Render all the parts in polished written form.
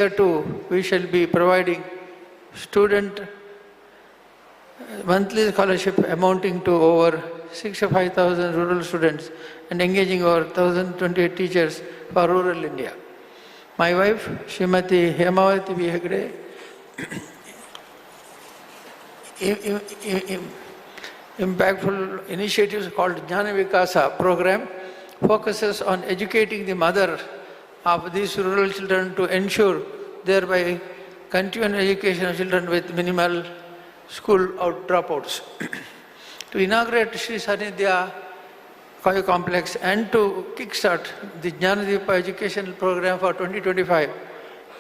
Here too, we shall be providing student monthly scholarship amounting to over 65,000 rural students and engaging over 1,028 teachers for rural India. My wife, Srimati Hemavati B. Hegde, impactful initiatives called Jnana Vikasa program focuses on educating the mother of these rural children to ensure thereby continuing education of children with minimal school out dropouts. To inaugurate Sri Sanidhya Kaya Complex and to kickstart the Jnanadeepa educational program for 2025,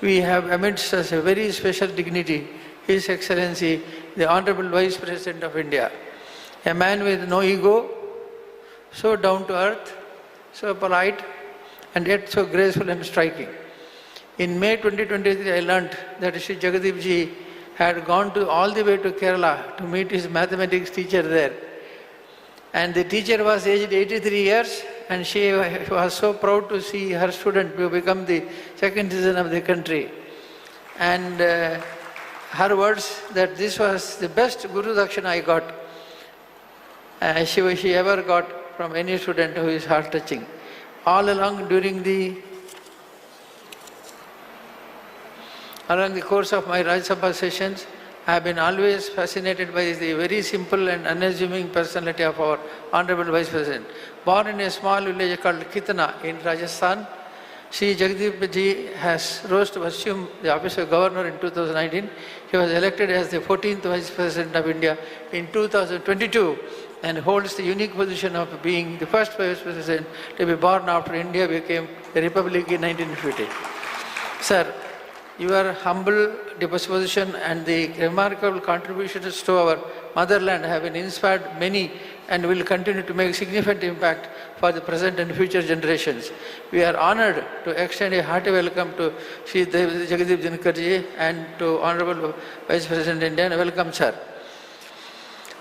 we have amidst us a very special dignity, His Excellency, the Honorable Vice President of India, a man with no ego, so down to earth, so polite, and yet so graceful and striking. In May 2023, I learnt that Sri Jagadeep ji had gone all the way to Kerala to meet his mathematics teacher there. And the teacher was aged 83 years, and she was so proud to see her student who become the second citizen of the country. And her words that this was the best Guru Dakshina I got, she ever got from any student who is heart-touching. All along during the course of my Rajya Sabha sessions, I have been always fascinated by the very simple and unassuming personality of our Honorable Vice President. Born in a small village called Kitna in Rajasthan, Sri Jagadeep ji has rose to assume the office of Governor in 2019. He was elected as the 14th Vice President of India in 2022 and holds the unique position of being the first Vice President to be born after India became a republic in 1950. Sir, your humble disposition and the remarkable contributions to our motherland have been inspired many and will continue to make significant impact for the present and future generations. We are honored to extend a hearty welcome to Sri Jagadeep Dhankarji and to Honorable Vice President India. Welcome, sir.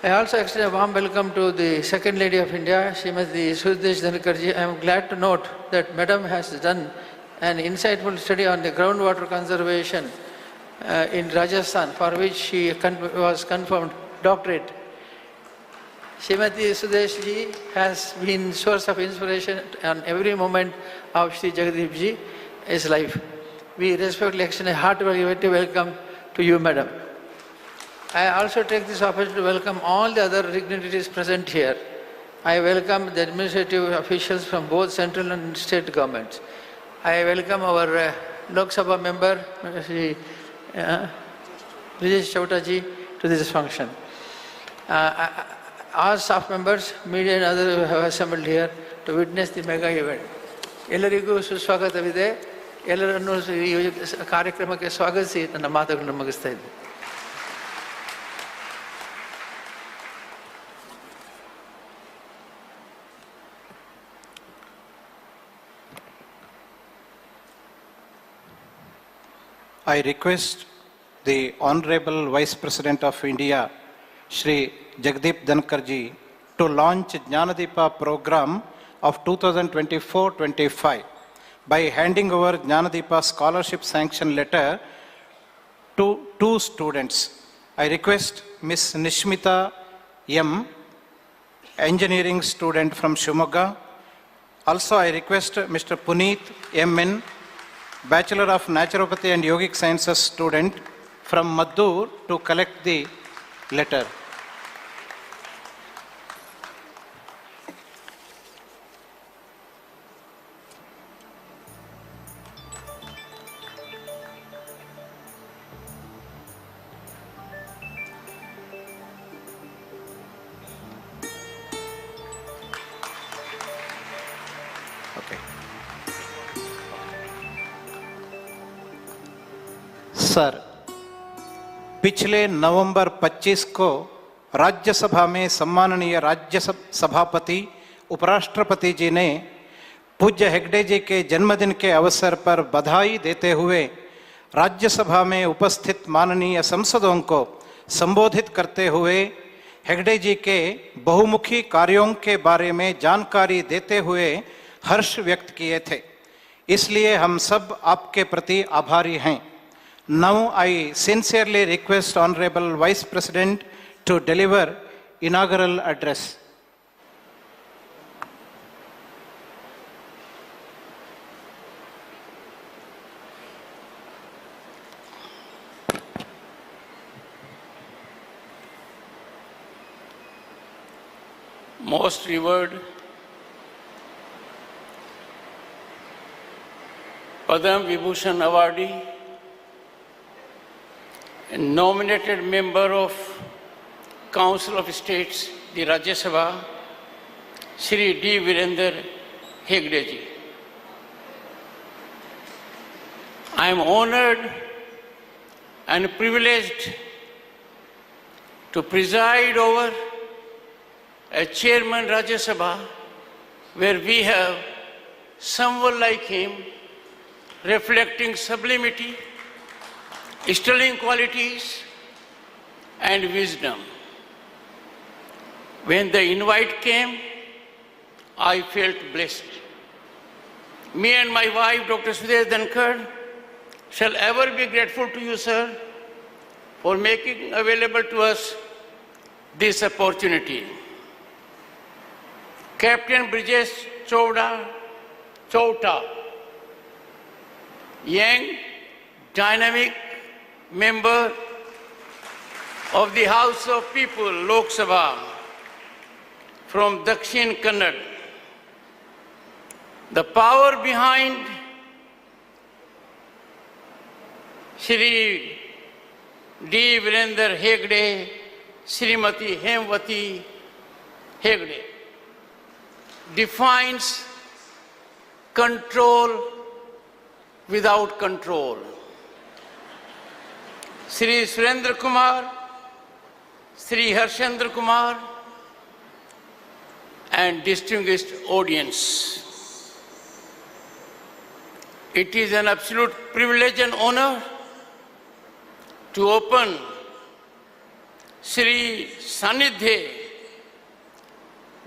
I also extend a warm welcome to the Second Lady of India, Srimati Sudesh Dhankarji. I am glad to note that Madam has done an insightful study on the groundwater conservation in Rajasthan, for which she was confirmed doctorate. Srimati Sudesh ji has been source of inspiration on every moment of Sri Jagadeep ji's life. We respectfully extend a hearty welcome to you, Madam. I also take this opportunity to welcome all the other dignitaries present here. I welcome the administrative officials from both central and state governments. I welcome our Lok Sabha member, Sri Brijesh Chauta ji, to this function. Our staff members, media and others who have assembled here to witness the mega event. ಎಲ್ಲರಿಗೂ ಸುಸ್ವಾಗತವಿದೆ. ಎಲ್ಲರನ್ನೂ ಈ ಕಾರ್ಯಕ್ರಮಕ್ಕೆ ಸ್ವಾಗತಿಸಿ ನನ್ನ ಮಾತುಗಳನ್ನು ಮುಗಿಸ್ತಾ ಇದ್ದೆ. I request the Honorable Vice President of India, Shri Jagadeep Dhankarji, to launch Jnanadeepa program of 2024-25 by handing over Jnanadeepa scholarship sanction letter to 2 students. I request Ms. Nishmita M., engineering student from Shimoga. Also, I request Mr. Puneet M.N., Bachelor of Naturopathy and Yogic Sciences student from Maddur, to collect the letter. Sir, पिछले नवंबर 25 को राज्यसभा में सम्माननीय राज्य सभापति उपराष्ट्रपति जी ने पूज्य हेगड़े जी के जन्मदिन के अवसर पर बधाई देते हुए राज्यसभा में उपस्थित माननीय सांसदों को संबोधित करते हुए हेगड़े जी के बहुमुखी कार्यों के बारे में जानकारी देते हुए हर्ष व्यक्त किए थे। इसलिए हम सब आपके प्रति आभारी हैं। Now I sincerely request Honorable Vice President to deliver inaugural address. Most revered Padam Vibhushan awardee and nominated member of Council of States, the Rajya Sabha, Shri D. Virender Hegde ji. I am honored and privileged to preside over a chairman Rajya Sabha where we have someone like him reflecting sublimity, sterling qualities and wisdom. When the invite came, I felt blessed. Me and my wife, Dr. Sudesh Dhankar, shall ever be grateful to you, sir, for making available to us this opportunity. Captain Brijesh Chowta, young, dynamic member of the House of People, Lok Sabha, from Dakshin Kannada. The power behind Shri D. Virender Hegde, Srimati Hemwati Hegde, defines control without control. Sri Surendra Kumar, Sri Harshendra Kumar, and distinguished audience. It is an absolute privilege and honor to open Sri Sanidhe,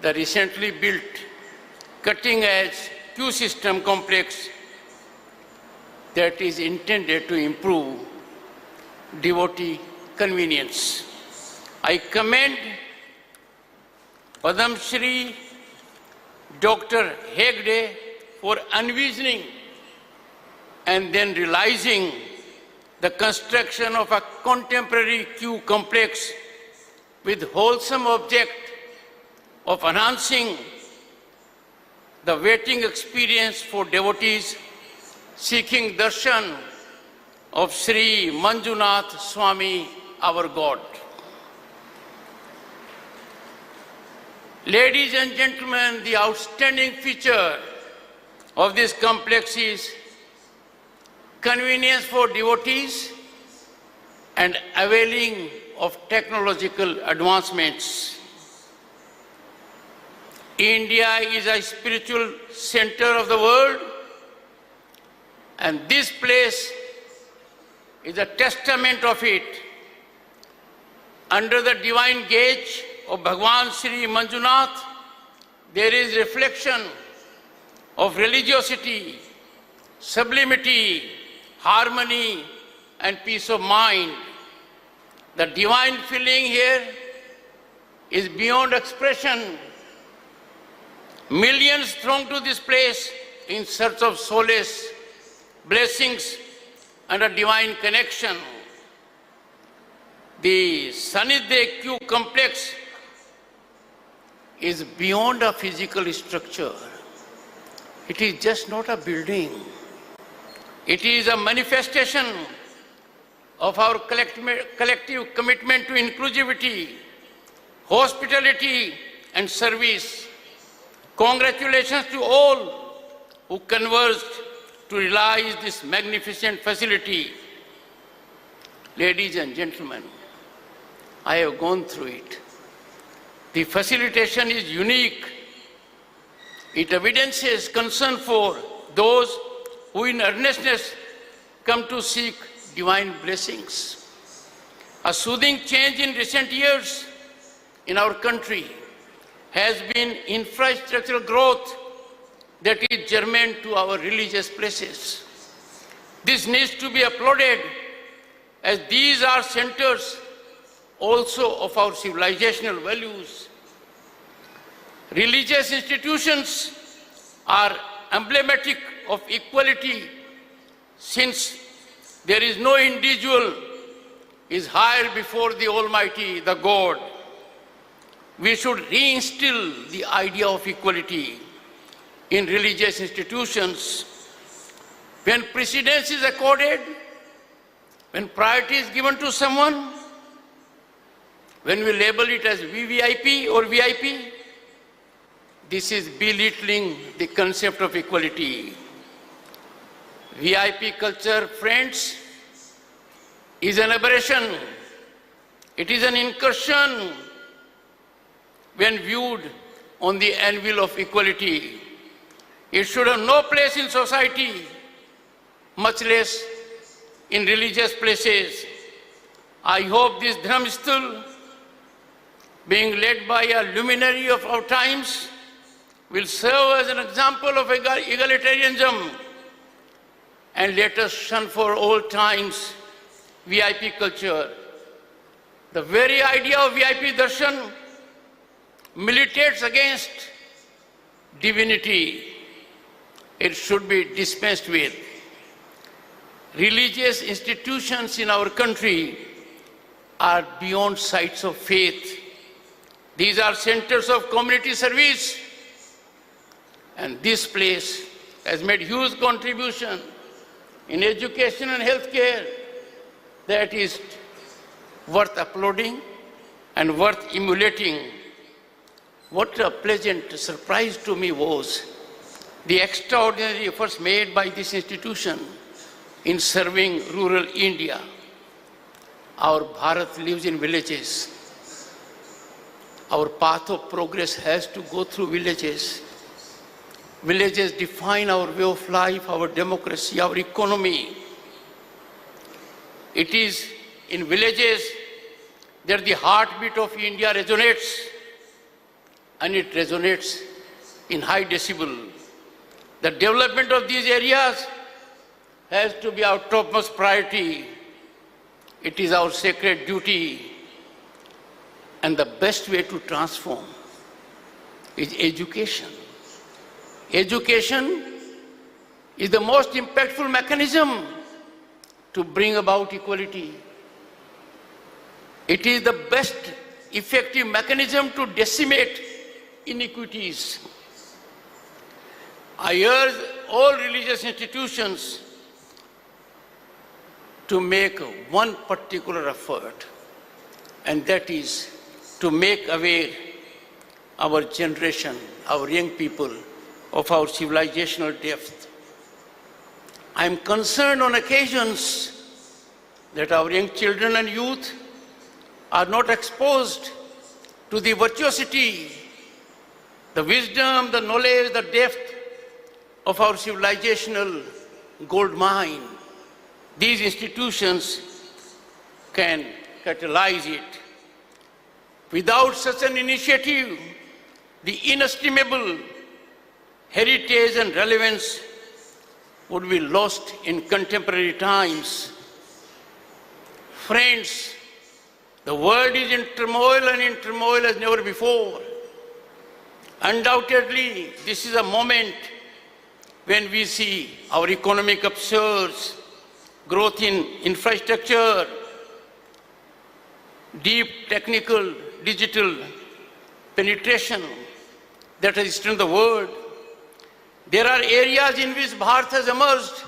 the recently built cutting-edge Q-system complex that is intended to improve devotee convenience. I commend Padam Shri Dr. Hegde for envisioning and then realizing the construction of a contemporary Q complex with wholesome object of enhancing the waiting experience for devotees seeking darshan of Sri Manjunath Swami, our God. Ladies and gentlemen, the outstanding feature of this complex is convenience for devotees and availing of technological advancements. India is a spiritual center of the world, and this place is a testament of it. Under the divine gauge of Bhagwan Sri Manjunath, there is reflection of religiosity, sublimity, harmony, and peace of mind. The divine feeling here is beyond expression. Millions throng to this place in search of solace, blessings, and a divine connection. The Sanidhe Q complex is beyond a physical structure. It is just not a building. It is a manifestation of our collective commitment to inclusivity, hospitality, and service. Congratulations to all who converged to realize this magnificent facility. Ladies and gentlemen, I have gone through it. The facilitation is unique. It evidences concern for those who in earnestness come to seek divine blessings. A soothing change in recent years in our country has been infrastructural growth that is germane to our religious places. This needs to be applauded as these are centers also of our civilizational values. Religious institutions are emblematic of equality, since there is no individual is higher before the Almighty, the God. We should reinstill the idea of equality in religious institutions. When precedence is accorded, when priority is given to someone, when we label it as VVIP or VIP, this is belittling the concept of equality. VIP culture, friends, is an aberration. It is an incursion when viewed on the anvil of equality. It should have no place in society, much less in religious places. I hope this Dharmasthala, being led by a luminary of our times, will serve as an example of egalitarianism, and let us shun for all times VIP culture. The very idea of VIP darshan militates against divinity. It should be dispensed with. Religious institutions in our country are beyond sites of faith. These are centers of community service, and this place has made huge contribution in education and healthcare that is worth applauding and worth emulating. What a pleasant surprise to me was the extraordinary efforts made by this institution in serving rural India. Our Bharat lives in villages. Our path of progress has to go through villages. Villages define our way of life, our democracy, our economy. It is in villages that the heartbeat of India resonates, and it resonates in high decibel. The development of these areas has to be our topmost priority. It is our sacred duty, and the best way to transform is education. Education is the most impactful mechanism to bring about equality. It is the best effective mechanism to decimate inequities. I urge all religious institutions to make one particular effort, and that is to make aware our generation, our young people, of our civilizational depth. I am concerned on occasions that our young children and youth are not exposed to the virtuosity, the wisdom, the knowledge, the depth of our civilizational gold mine. These institutions can catalyze it. Without such an initiative, the inestimable heritage and relevance would be lost in contemporary times. Friends, the world is in turmoil, and in turmoil as never before. Undoubtedly, this is a moment when we see our economic upsurge, growth in infrastructure, deep technical, digital penetration that has strengthened the world. There are areas in which Bharat has emerged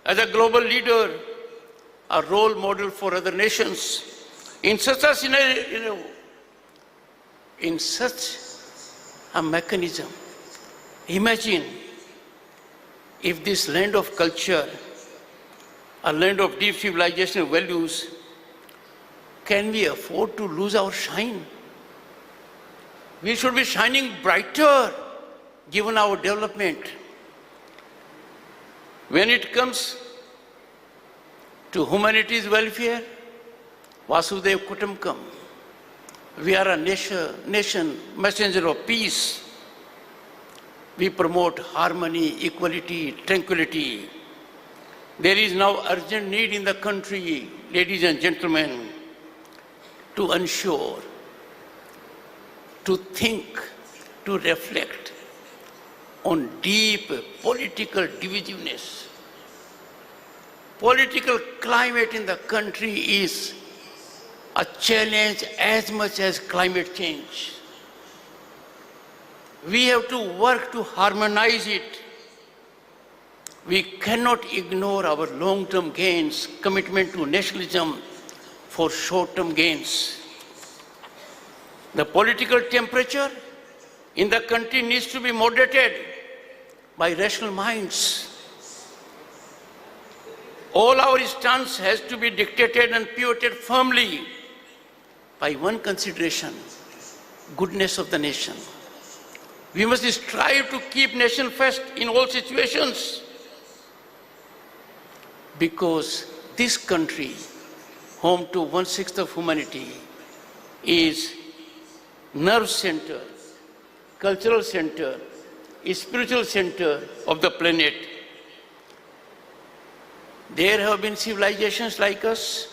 as a global leader, a role model for other nations. In such a scenario, in such a mechanism, imagine if this land of culture, a land of deep civilizational values, can we afford to lose our shine? We should be shining brighter given our development. When it comes to humanity's welfare, Vasudev Kutumbakam, we are a nation messenger of peace. We promote harmony, equality, tranquility. There is now urgent need in the country, ladies and gentlemen, to ensure, to think, to reflect on deep political divisiveness. Political climate in the country is a challenge as much as climate change. We have to work to harmonize it. We cannot ignore our long-term gains, commitment to nationalism for short-term gains. The political temperature in the country needs to be moderated by rational minds. All our stance has to be dictated and pivoted firmly by one consideration: goodness of the nation. We must strive to keep nation first in all situations, because this country, home to 1/6 of humanity, is nerve center, cultural center, spiritual center of the planet. There have been civilizations like us,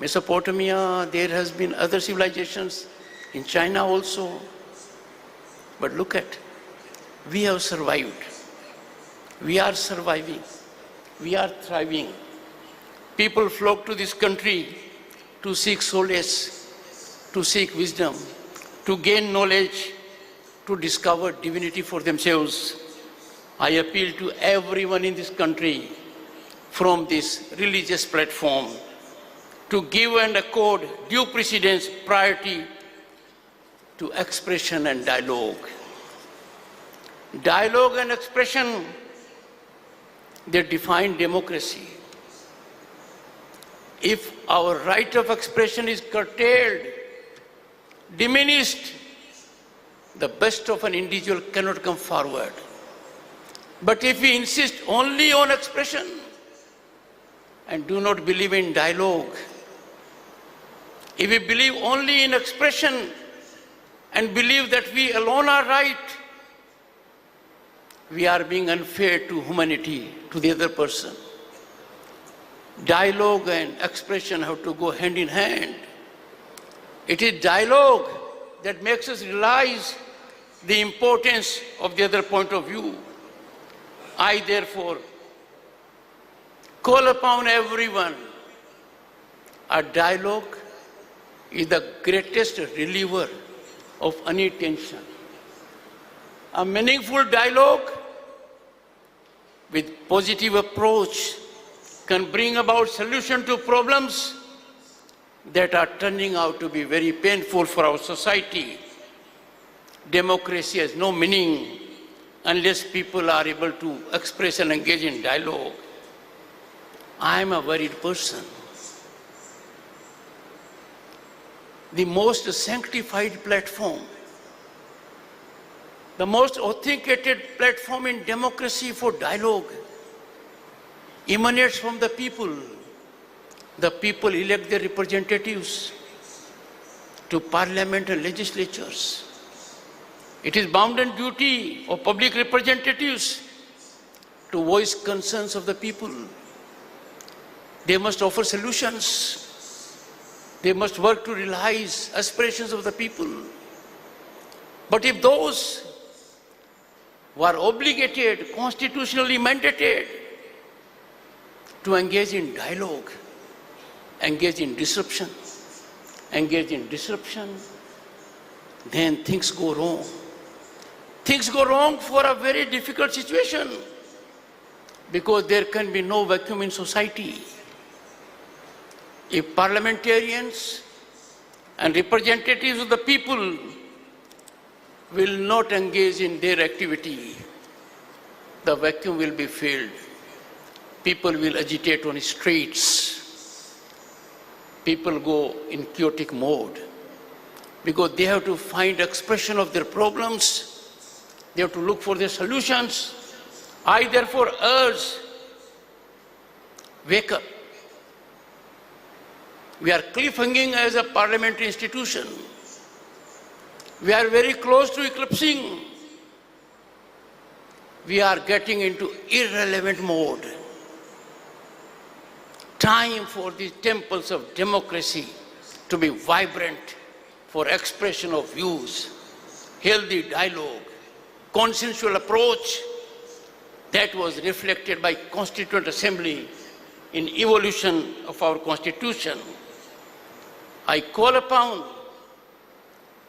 Mesopotamia, there has been other civilizations in China also. But look at, we have survived. We are surviving. We are thriving. People flock to this country to seek solace, to seek wisdom, to gain knowledge, to discover divinity for themselves. I appeal to everyone in this country from this religious platform to give and accord due precedence, priority to expression and dialogue. Dialogue and expression, they define democracy. If our right of expression is curtailed, diminished, the best of an individual cannot come forward. But if we insist only on expression and do not believe in dialogue, if we believe only in expression and believe that we alone are right, we are being unfair to humanity, to the other person. Dialogue and expression have to go hand in hand. It is dialogue that makes us realize the importance of the other point of view. I therefore call upon everyone. A dialogue is the greatest reliever of any tension. A meaningful dialogue with positive approach can bring about solution to problems that are turning out to be very painful for our society. Democracy has no meaning unless people are able to express and engage in dialogue. I am a worried person. The most sanctified platform, the most authenticated platform in democracy for dialogue emanates from the people. The people elect their representatives to parliament and legislatures. It is bounden duty of public representatives to voice concerns of the people. They must offer solutions. They must work to realize aspirations of the people. But if those who are obligated, constitutionally mandated to engage in dialogue, engage in disruption, then things go wrong. Things go wrong for a very difficult situation, because there can be no vacuum in society. If parliamentarians and representatives of the people will not engage in their activity, the vacuum will be filled. People will agitate on the streets. People go in chaotic mode because they have to find expression of their problems. They have to look for their solutions. I therefore urge, wake up. We are cliffhanging as a parliamentary institution. We are very close to eclipsing. We are getting into irrelevant mode. time for these temples of democracy to be vibrant for expression of views, healthy dialogue, consensual approach that was reflected by Constituent Assembly in evolution of our Constitution. I call upon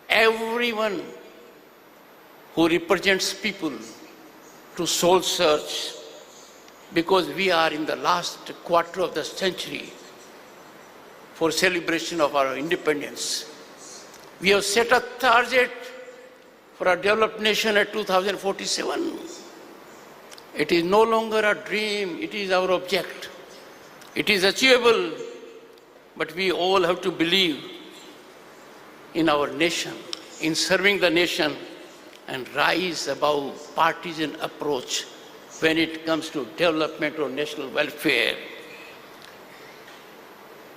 everyone who represents people to soul search, because we are in the last quarter of the century for celebration of our independence. We have set a target for a developed nation at 2047. It is no longer a dream, it is our object. It is achievable, but we all have to believe in our nation, in serving the nation, and rise above partisan approach when it comes to development or national welfare.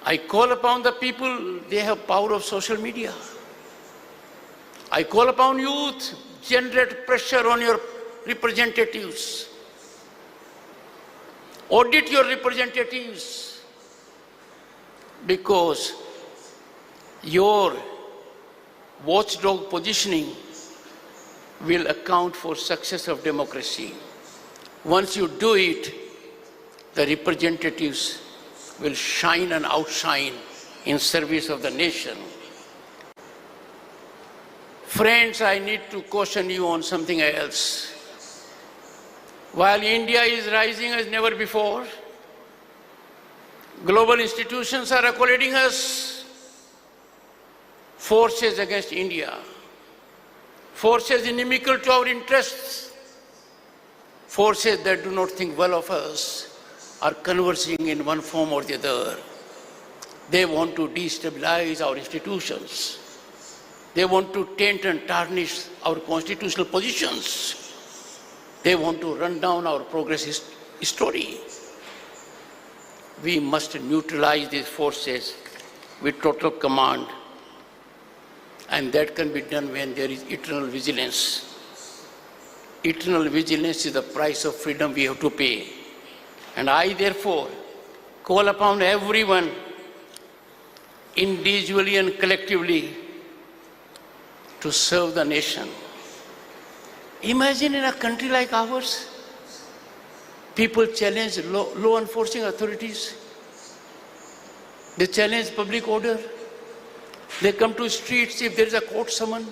I call upon the people, they have power of social media. I call upon youth, generate pressure on your representatives. Audit your representatives, because your watchdog positioning will account for success of democracy. Once you do it, the representatives will shine and outshine in service of the nation. Friends, I need to caution you on something else. While India is rising as never before, global institutions are accolating us, forces against India, forces inimical to our interests, forces that do not think well of us are conversing in one form or the other. They want to destabilize our institutions. They want to taint and tarnish our constitutional positions. They want to run down our progress story. We must neutralize these forces with total command, and that can be done when there is eternal vigilance. Eternal vigilance is the price of freedom we have to pay. And I therefore call upon everyone, individually and collectively, to serve the nation. Imagine in a country like ours, people challenge law enforcing authorities. They challenge public order. They come to streets if there is a court summon.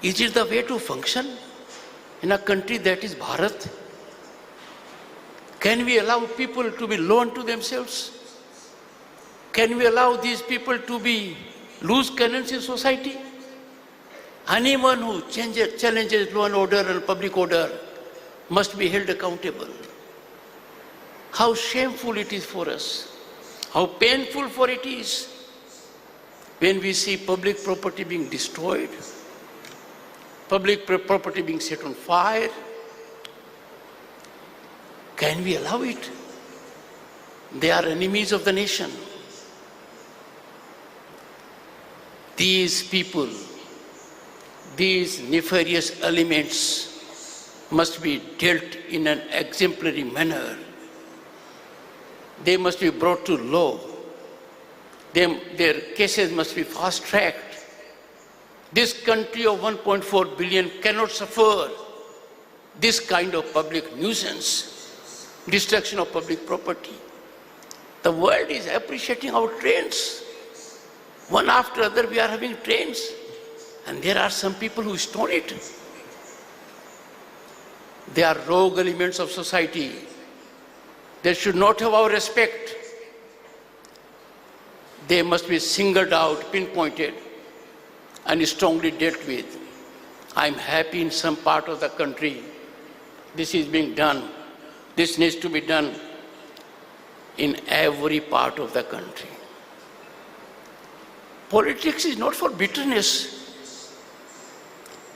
Is it the way to function in a country that is Bharat? Can we allow people to be law unto themselves? Can we allow these people to be loose cannons in society? Anyone who challenges law and order and public order must be held accountable. How shameful it is for us, how painful for it is when we see public property being destroyed, public property being set on fire. Can we allow it? They are enemies of the nation. These people, these nefarious elements must be dealt in an exemplary manner. They must be brought to law. Their cases must be fast-tracked. This country of 1.4 billion cannot suffer this kind of public nuisance, destruction of public property. The world is appreciating our trains. One after other we are having trains, and there are some people who stone it. They are rogue elements of society. They should not have our respect. They must be singled out, pinpointed, and strongly dealt with. I'm happy in some part of the country this is being done. This needs to be done in every part of the country. Politics is not for bitterness.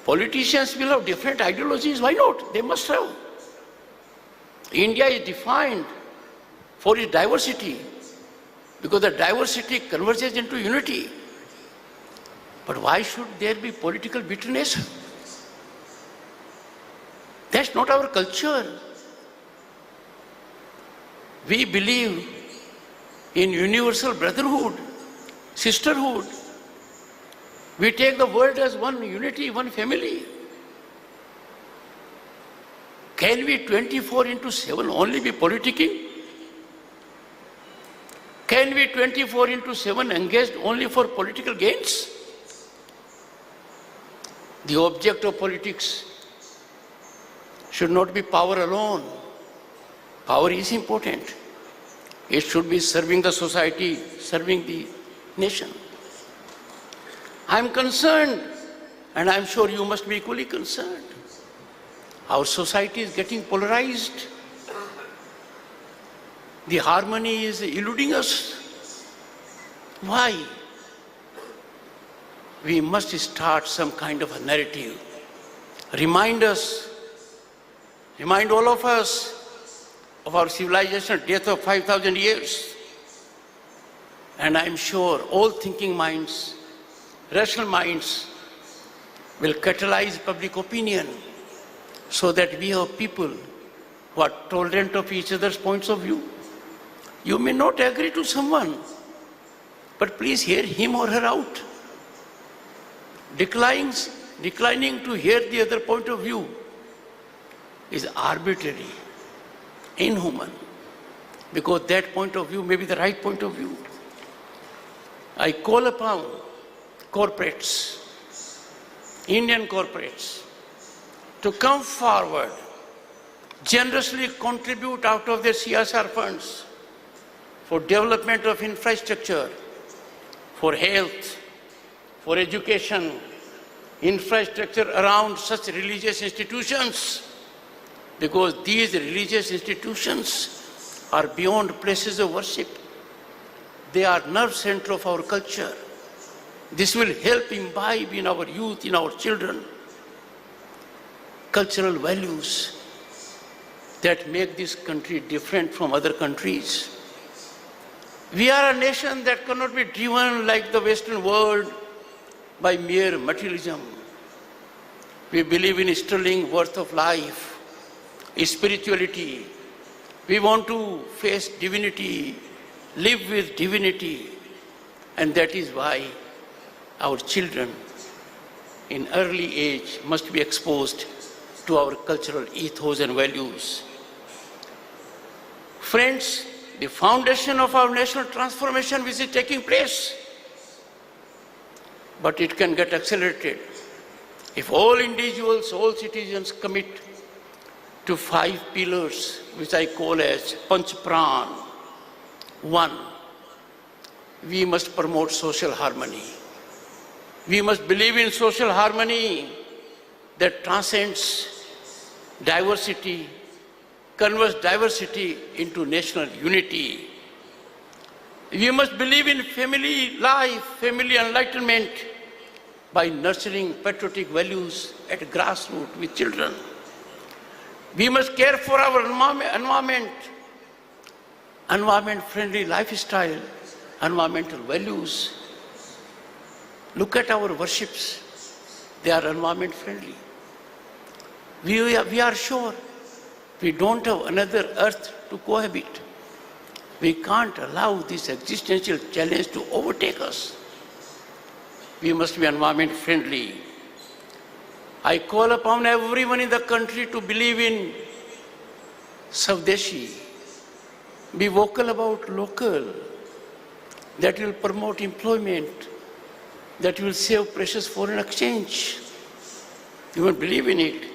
Politicians will have different ideologies. Why not? They must have. India is defined for its diversity, because the diversity converges into unity. But why should there be political bitterness? That's not our culture. We believe in universal brotherhood, sisterhood. We take the world as one unity, one family. Can we 24/7 only be politicking? Can we 24/7 engaged only for political gains? The object of politics should not be power alone. Power is important. It should be serving the society, serving the nation. I am concerned, and I am sure you must be equally concerned. Our society is getting polarized. The harmony is eluding us. Why? We must start some kind of a narrative. Remind all of us of our civilizational death of 5,000 years. And I am sure all thinking minds, rational minds, will catalyze public opinion so that we have people who are tolerant of each other's points of view. You may not agree to someone, but please hear him or her out. Declining to hear the other point of view is arbitrary, inhuman, because that point of view may be the right point of view. I call upon corporates, Indian corporates, to come forward, generously contribute out of their CSR funds for development of infrastructure, for health, for education, infrastructure around such religious institutions, because these religious institutions are beyond places of worship. They are nerve center of our culture. This will help imbibe in our youth, in our children, cultural values that make this country different from other countries. We are a nation that cannot be driven like the Western world by mere materialism. We believe in sterling worth of life, spirituality. We want to face divinity, live with divinity, and that is why our children in early age must be exposed to our cultural ethos and values. Friends, the foundation of our national transformation which is taking place, but it can get accelerated if all individuals, all citizens commit to 5 pillars which I call as Panch Pran. 1, we must promote social harmony. We must believe in social harmony that transcends diversity, converts diversity into national unity. We must believe in family life, family enlightenment by nurturing patriotic values at grassroots with children. We must care for our environment-friendly lifestyle, environmental values. Look at our worships. They are environment friendly. We are sure we don't have another earth to cohabit. We can't allow this existential challenge to overtake us. We must be environment friendly. I call upon everyone in the country to believe in Savdeshi. Be vocal about local. That will promote employment. That will save precious foreign exchange. You will believe in it.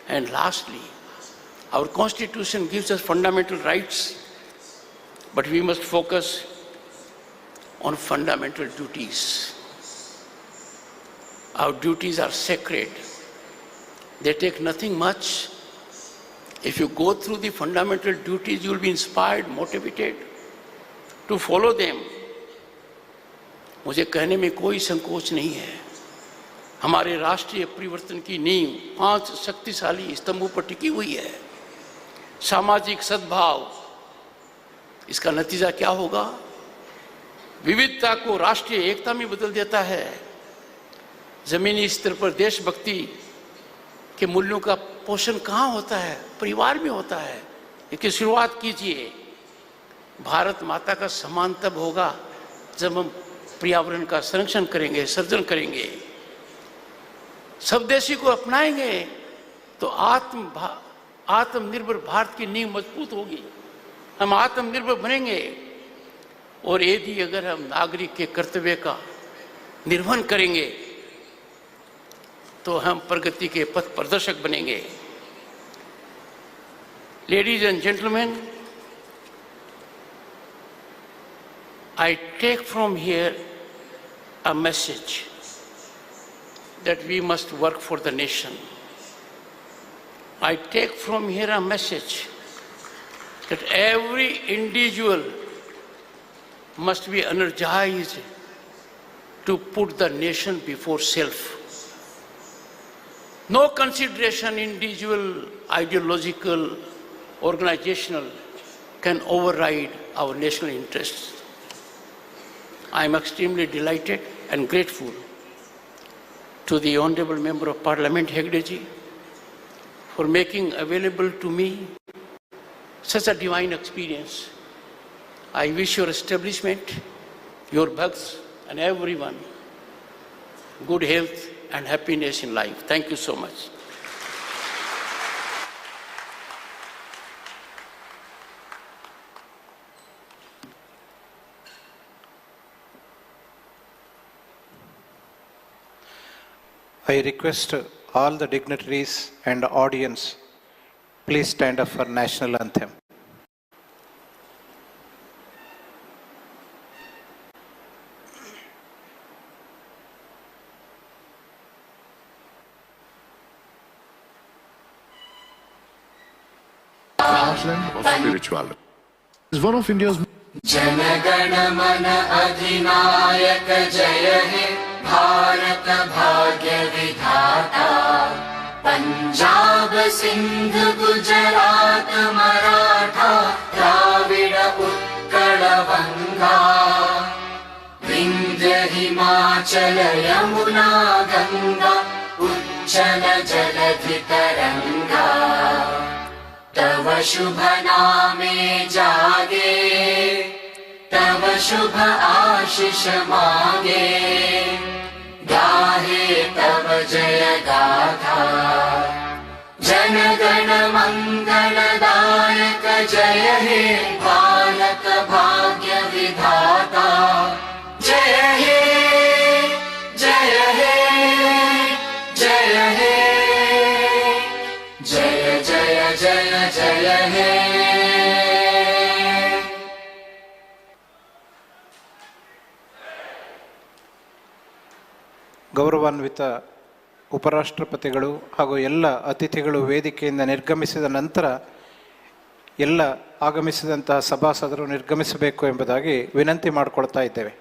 And lastly, our Constitution gives us fundamental rights, but we must focus on fundamental duties. Our duties are sacred. They take nothing much. If you go through the fundamental duties, you will be inspired, motivated to follow them. मुझे कहने में कोई संकोच नहीं है. हमारे राष्ट्रीय परिवर्तन की नींव 5 शक्तिशाली स्तंभों पर टिकी हुई है. सामाजिक सद्भाव, इसका नतीजा क्या होगा? विविधता को राष्ट्रीय एकता में बदल देता है. जमीनी स्तर पर देशभक्ति के मूल्यों का पोषण कहाँ होता है? परिवार में होता है. इसकी शुरुआत कीजिए. भारत माता का सम्मान तब होगा जब हम पर्यावरण का संरक्षण करेंगे, सर्जन करेंगे, स्वदेशी को अपनाएंगे, तो आत्मनिर्भर भारत की नींव मजबूत होगी, हम आत्मनिर्भर बनेंगे। और यदि अगर हम नागरिक के कर्तव्य का निर्वहन करेंगे तो हम प्रगति के पथ प्रदर्शक बनेंगे। Ladies and gentleman, I take from here a message that we must work for the nation. I take from here a message that every individual must be energized to put the nation before self. No consideration, individual, ideological, organizational, can override our national interests. I am extremely delighted and grateful to the Honorable Member of Parliament, Hegdeji, for making available to me such a divine experience. I wish your establishment, your bhakts, and everyone good health and happiness in life. Thank you so much. I request all the dignitaries and the audience, please stand up for national anthem. Heartland of spirituality. Is one of India's जनगण मन अधिनायक जय हे भारत भाग्य विधाता पंजाब सिंध गुजरात मराठा द्राविड़ उत्कल गंगा विंध्य हिमाचल यमुना गंगा उच्चल जलधि तरंगा तव शुभ नामे जागे तव शुभ आशीष मांगे गाहे तव जय गाथा जन गण मंगल दायक जय हे भारत भाग्य विधाता जय हे जय हे जय हे जय जय जय जय हे ಗೌರವಾನ್ವಿತ ಉಪರಾಷ್ಟ್ರಪತಿಗಳು ಹಾಗೂ ಎಲ್ಲ ಅತಿಥಿಗಳು ವೇದಿಕೆಯಿಂದ ನಿರ್ಗಮಿಸಿದ ನಂತರ ಎಲ್ಲ ಆಗಮಿಸಿದಂತಹ ಸಭಾಸದರು ನಿರ್ಗಮಿಸಬೇಕು ಎಂಬುದಾಗಿ ವಿನಂತಿ ಮಾಡಿಕೊಳ್ತಾ ಇದ್ದೇವೆ.